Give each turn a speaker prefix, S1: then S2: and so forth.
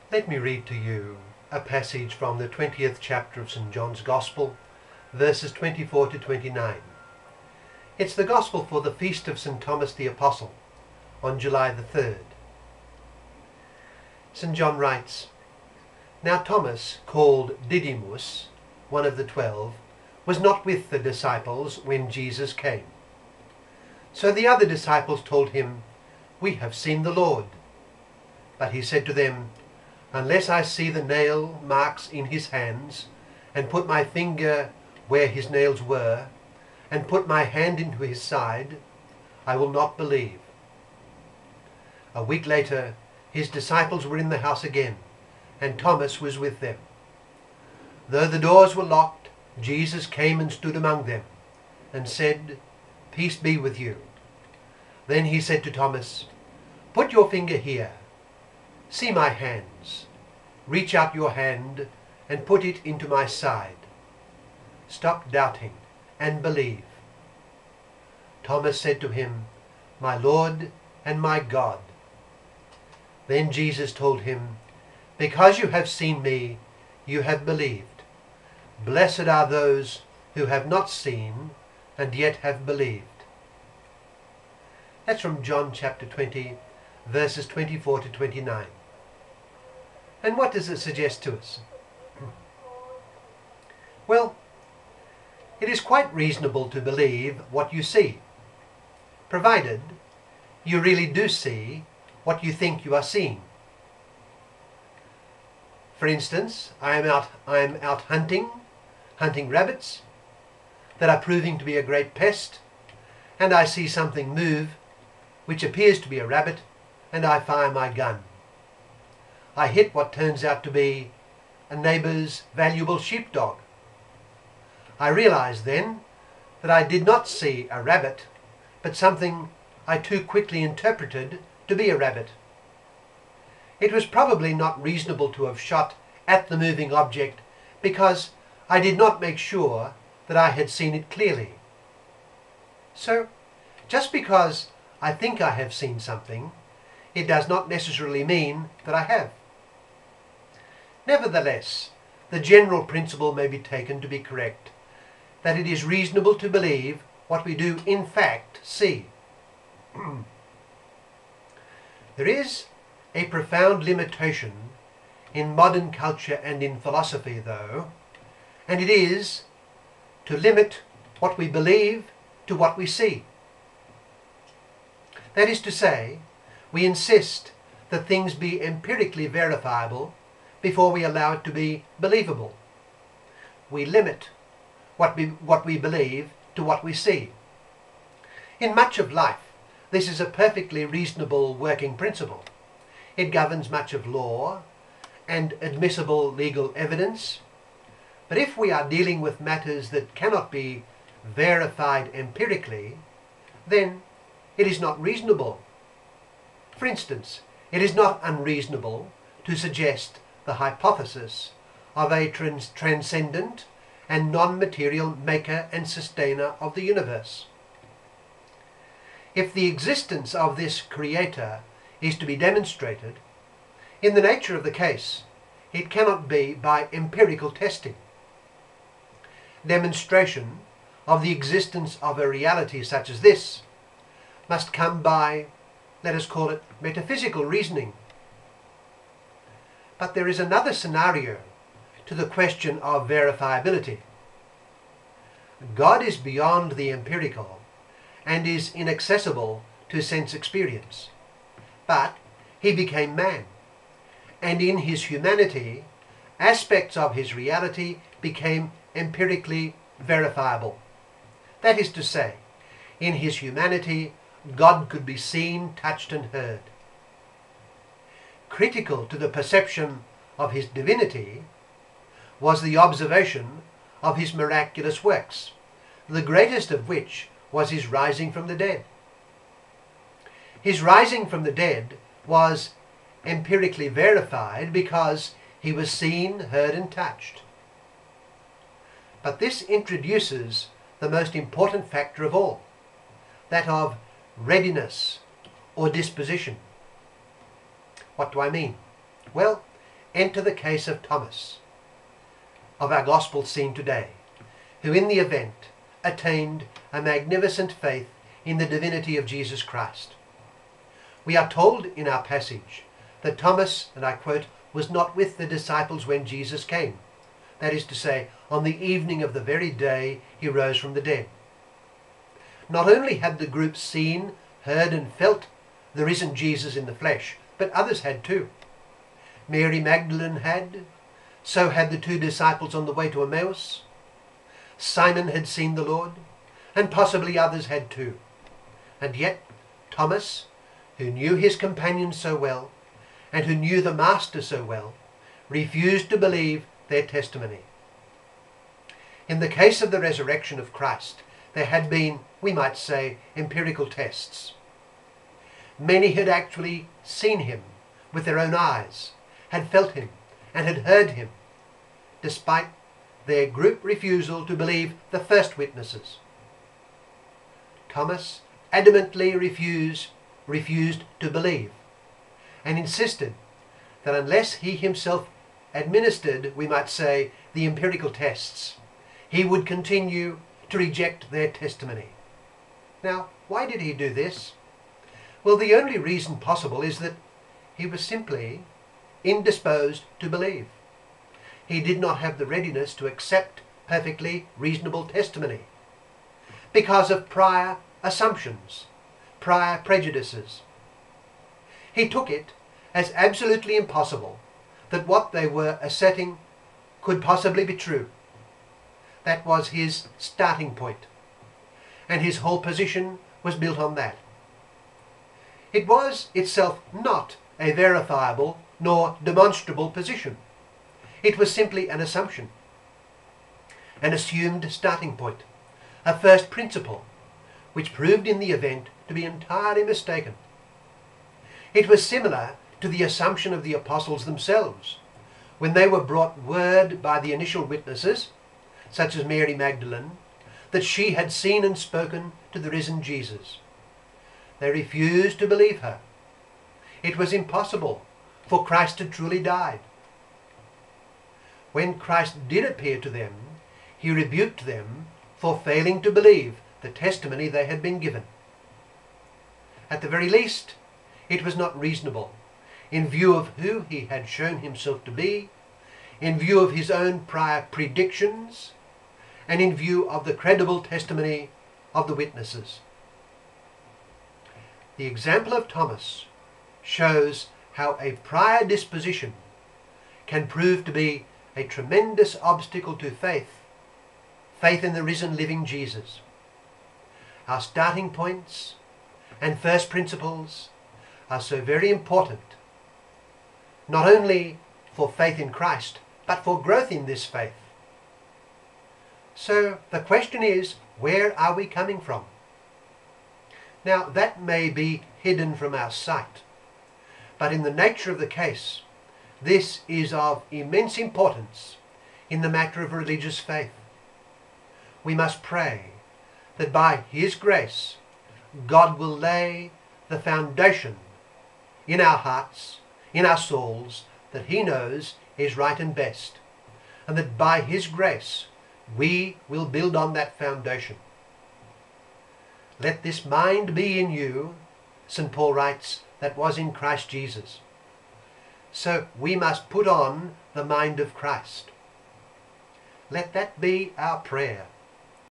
S1: Let me read to you a passage from the 20th chapter of St. John's Gospel, verses 24 to 29. It's the Gospel for the feast of St. Thomas the Apostle on July the 3rd. St. John writes, "Now Thomas, called Didymus, one of the 12, was not with the disciples when Jesus came. So the other disciples told him, 'We have seen the Lord.' But he said to them, 'Unless I see the nail marks in his hands, and put my finger where his nails were, and put my hand into his side, I will not believe.' A week later, his disciples were in the house again, and Thomas was with them. Though the doors were locked, Jesus came and stood among them, and said, 'Peace be with you.' Then he said to Thomas, 'Put your finger here. See my hands. Reach out your hand and put it into my side. Stop doubting and believe.' Thomas said to him, 'My Lord and my God.' Then Jesus told him, 'Because you have seen me, you have believed. Blessed are those who have not seen and yet have believed." That's from John chapter 20, verses 24 to 29. And what does it suggest to us? Well, it is quite reasonable to believe what you see, provided you really do see what you think you are seeing. For instance, I am out hunting rabbits that are proving to be a great pest, and I see something move which appears to be a rabbit, and I fire my gun. I hit what turns out to be a neighbour's valuable sheepdog. I realize then that I did not see a rabbit, but something I too quickly interpreted to be a rabbit. It was probably not reasonable to have shot at the moving object because I did not make sure that I had seen it clearly. So, just because I think I have seen something, it does not necessarily mean that I have. Nevertheless, the general principle may be taken to be correct, that it is reasonable to believe what we do in fact see. There is a profound limitation in modern culture and in philosophy, though, and it is to limit what we believe to what we see. That is to say, we insist that things be empirically verifiable before we allow it to be believable. We limit what we believe to what we see. In much of life, this is a perfectly reasonable working principle. It governs much of law and admissible legal evidence. But if we are dealing with matters that cannot be verified empirically, then it is not reasonable. For instance, it is not unreasonable to suggest the hypothesis of a transcendent and non-material maker and sustainer of the universe. If the existence of this creator is to be demonstrated, in the nature of the case, it cannot be by empirical testing. Demonstration of the existence of a reality such as this must come by, let us call it, metaphysical reasoning. But there is another scenario to the question of verifiability. God is beyond the empirical and is inaccessible to sense experience. But he became man, and in his humanity, aspects of his reality became empirically verifiable. That is to say, in his humanity, God could be seen, touched, and heard. Critical to the perception of his divinity was the observation of his miraculous works, the greatest of which was his rising from the dead. His rising from the dead was empirically verified because he was seen, heard, and touched. But this introduces the most important factor of all, that of readiness or disposition. What do I mean? Well, enter the case of Thomas, of our gospel scene today, who in the event attained a magnificent faith in the divinity of Jesus Christ. We are told in our passage that Thomas, and I quote, was not with the disciples when Jesus came. That is to say, on the evening of the very day he rose from the dead. Not only had the group seen, heard and felt the risen Jesus in the flesh, but others had too. Mary Magdalene had, so had the 2 disciples on the way to Emmaus. Simon had seen the Lord, and possibly others had too. And yet Thomas, who knew his companions so well, and who knew the Master so well, refused to believe their testimony. In the case of the resurrection of Christ, there had been, we might say, empirical tests. Many had actually seen him with their own eyes, had felt him, and had heard him, despite their group refusal to believe the first witnesses. Thomas adamantly refused to believe, and insisted that unless he himself administered, we might say, the empirical tests, he would continue to reject their testimony. Now, why did he do this? Well, the only reason possible is that he was simply indisposed to believe. He did not have the readiness to accept perfectly reasonable testimony because of prior assumptions, prior prejudices. He took it as absolutely impossible that what they were asserting could possibly be true. That was his starting point, and his whole position was built on that. It was itself not a verifiable nor demonstrable position. It was simply an assumption, an assumed starting point, a first principle, which proved in the event to be entirely mistaken. It was similar to the assumption of the apostles themselves, when they were brought word by the initial witnesses, such as Mary Magdalene, that she had seen and spoken to the risen Jesus. They refused to believe her. It was impossible, for Christ had truly died. When Christ did appear to them, he rebuked them for failing to believe the testimony they had been given. At the very least, it was not reasonable, in view of who he had shown himself to be, in view of his own prior predictions, and in view of the credible testimony of the witnesses. The example of Thomas shows how a prior disposition can prove to be a tremendous obstacle to faith in the risen living Jesus. Our starting points and first principles are so very important, not only for faith in Christ, but for growth in this faith. So the question is, where are we coming from? Now, that may be hidden from our sight, but in the nature of the case, this is of immense importance in the matter of religious faith. We must pray that by His grace, God will lay the foundation in our hearts, in our souls, that He knows is right and best, and that by His grace we will build on that foundation. Let this mind be in you, St. Paul writes, that was in Christ Jesus. So we must put on the mind of Christ. Let that be our prayer.